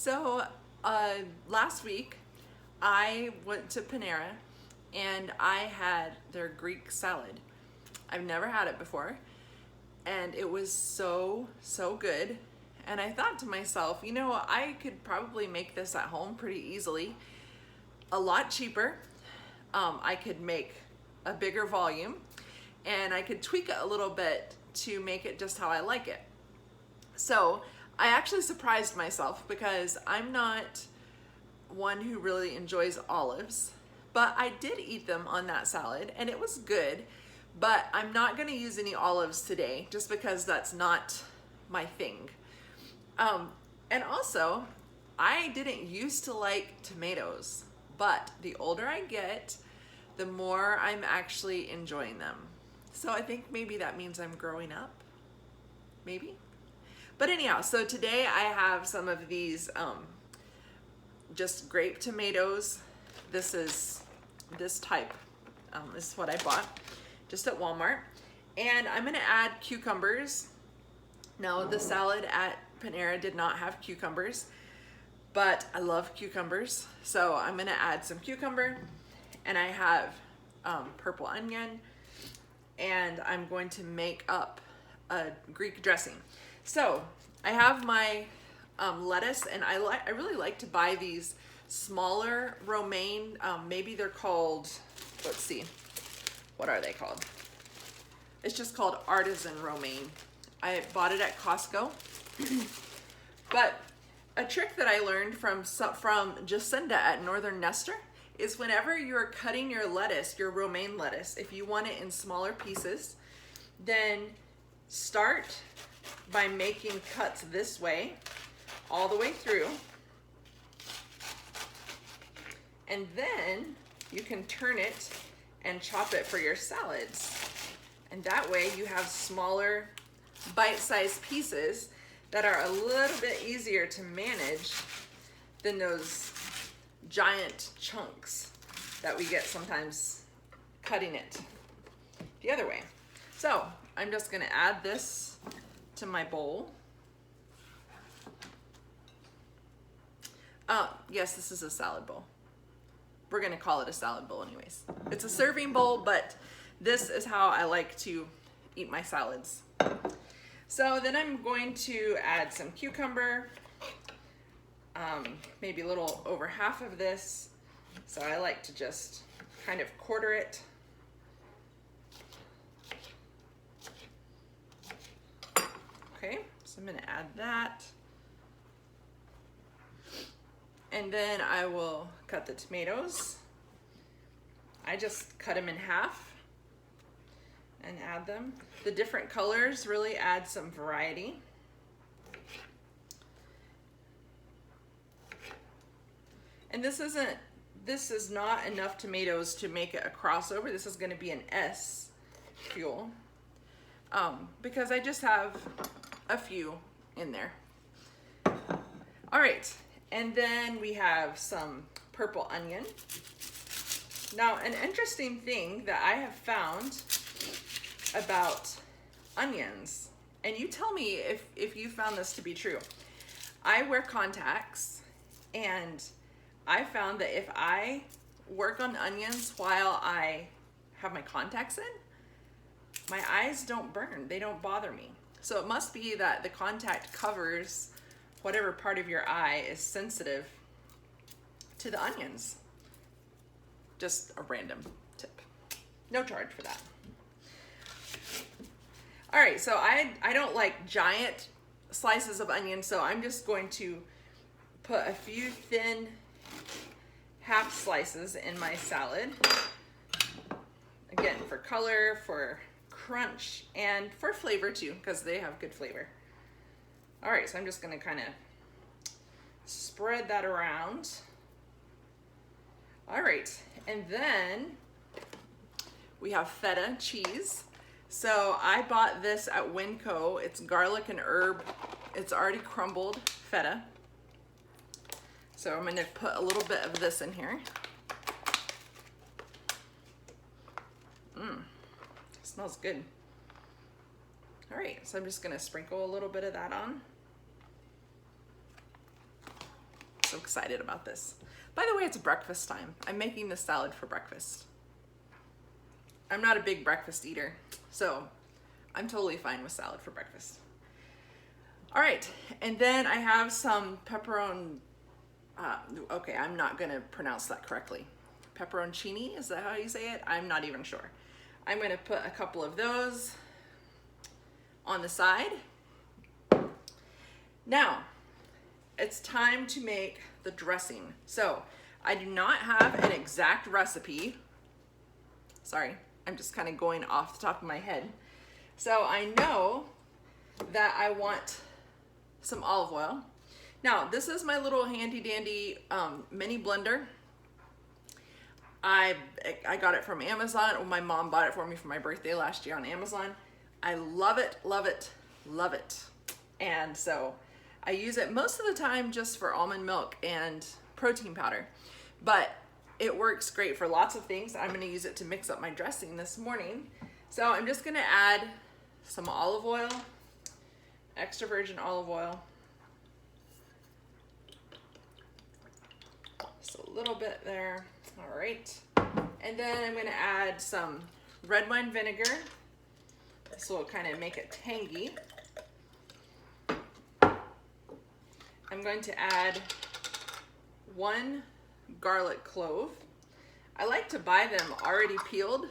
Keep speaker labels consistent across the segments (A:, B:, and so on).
A: So last week I went to Panera and I had their Greek salad. I've never had it before and it was so good. And I thought to myself, I could probably make this at home pretty easily, a lot cheaper. I could make a bigger volume and I could tweak it a little bit to make it just how I like it. So I actually surprised myself because I'm not one who really enjoys olives, but I did eat them on that salad and it was good, but I'm not going to use any olives today just because that's not my thing. And also, I didn't used to like tomatoes, but the older I get, the more I'm actually enjoying them. So I think maybe that means I'm growing up, maybe. But anyhow, so today I have some of these just grape tomatoes. This type. This is what I bought just at Walmart. And I'm gonna add cucumbers. Now the salad at Panera did not have cucumbers, but I love cucumbers. So I'm gonna add some cucumber, and I have purple onion, and I'm going to make up a Greek dressing. So I have my lettuce, and I really like to buy these smaller romaine. Maybe they're called, let's see, what are they called? It's just called artisan romaine. I bought it at Costco. But a trick that I learned from Jacinda at Northern Nestor is whenever you're cutting your lettuce, your romaine lettuce, if you want it in smaller pieces, then start by making cuts this way, all the way through. And then you can turn it and chop it for your salads. And that way you have smaller bite-sized pieces that are a little bit easier to manage than those giant chunks that we get sometimes cutting it the other way. So I'm just gonna add this to my bowl. Yes, this is a salad bowl. We're gonna call it a salad bowl anyways. It's a serving bowl, but this is how I like to eat my salads. So then I'm going to add some cucumber, maybe a little over half of this. So I like to just kind of quarter it. Okay, so I'm gonna add that. And then I will cut the tomatoes. I just cut them in half and add them. The different colors really add some variety. And this is not enough tomatoes to make it a crossover. This is gonna be an S fuel because I just have a few in there. All right, and then we have some purple onion. Now, an interesting thing that I have found about onions, and you tell me if you found this to be true. I wear contacts, and I found that if I work on onions while I have my contacts in, my eyes don't burn, they don't bother me. So it must be that the contact covers whatever part of your eye is sensitive to the onions. Just a random tip. No charge for that. All right, so I don't like giant slices of onion, so I'm just going to put a few thin half slices in my salad. Again, for color, for crunch, and for flavor too, because they have good flavor. All right, so I'm just gonna kind of spread that around. All right, and then we have feta cheese. So I bought this at Winco. It's garlic and herb. It's already crumbled feta. So I'm gonna put a little bit of this in here. Smells good. All right, so I'm just gonna sprinkle a little bit of that on. excited about this. By the way, it's breakfast time. I'm making this salad for breakfast. I'm not a big breakfast eater, so I'm totally fine with salad for breakfast. All right, and then I have some pepperoni, okay, I'm not gonna pronounce that correctly. Pepperoncini, is that how you say it? I'm not even sure. I'm gonna put a couple of those on the side. Now, it's time to make the dressing. So I do not have an exact recipe. Sorry, I'm just kind of going off the top of my head. So I know that I want some olive oil. Now, this is my little handy dandy mini blender. I got it from Amazon. Well, my mom bought it for me for my birthday last year on Amazon. I love it, love it, love it. And so I use it most of the time just for almond milk and protein powder, but it works great for lots of things. I'm gonna use it to mix up my dressing this morning. So I'm just gonna add some olive oil, extra virgin olive oil. Just a little bit there, all right. And then I'm gonna add some red wine vinegar. This will kind of make it tangy. I'm going to add 1 garlic clove. I like to buy them already peeled,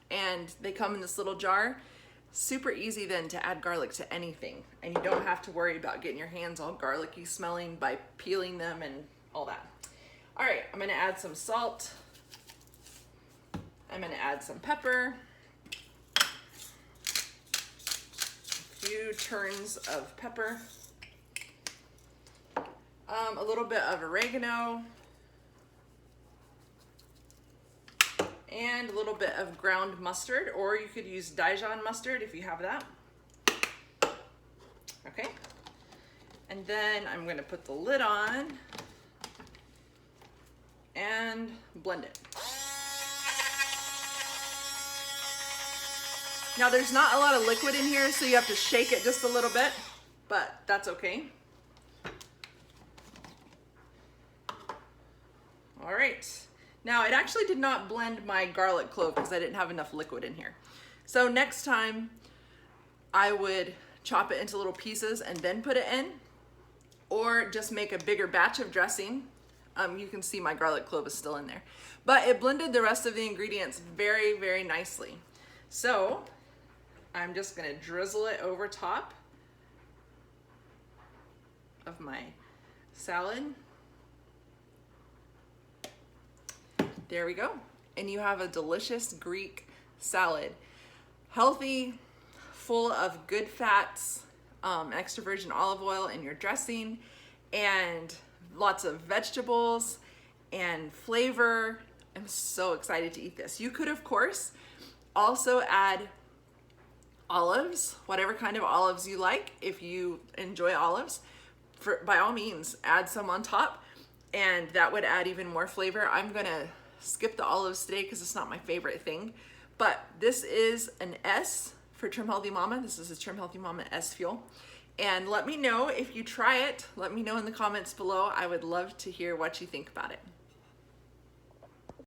A: and they come in this little jar. Super easy then to add garlic to anything, and you don't have to worry about getting your hands all garlicky smelling by peeling them and all that. All right, I'm gonna add some salt. I'm gonna add some pepper. A few turns of pepper. A little bit of oregano. And a little bit of ground mustard, or you could use Dijon mustard if you have that. Okay. And then I'm going to put the lid on and blend it. Now there's not a lot of liquid in here, so you have to shake it just a little bit, but that's okay. All right. Now it actually did not blend my garlic clove because I didn't have enough liquid in here. So next time I would chop it into little pieces and then put it in, or just make a bigger batch of dressing. You can see my garlic clove is still in there, but it blended the rest of the ingredients very, very nicely. So I'm just gonna drizzle it over top of my salad. There we go. And you have a delicious Greek salad. Healthy, full of good fats, extra virgin olive oil in your dressing, and lots of vegetables and flavor. I'm so excited to eat this. You could, of course, also add olives, whatever kind of olives you like. If you enjoy olives, by all means, add some on top, and that would add even more flavor. I'm gonna skip the olives today because it's not my favorite thing, but this is an S for Trim Healthy Mama. This is a Trim Healthy Mama S Fuel. And let me know if you try it. Let me know in the comments below. I would love to hear what you think about it.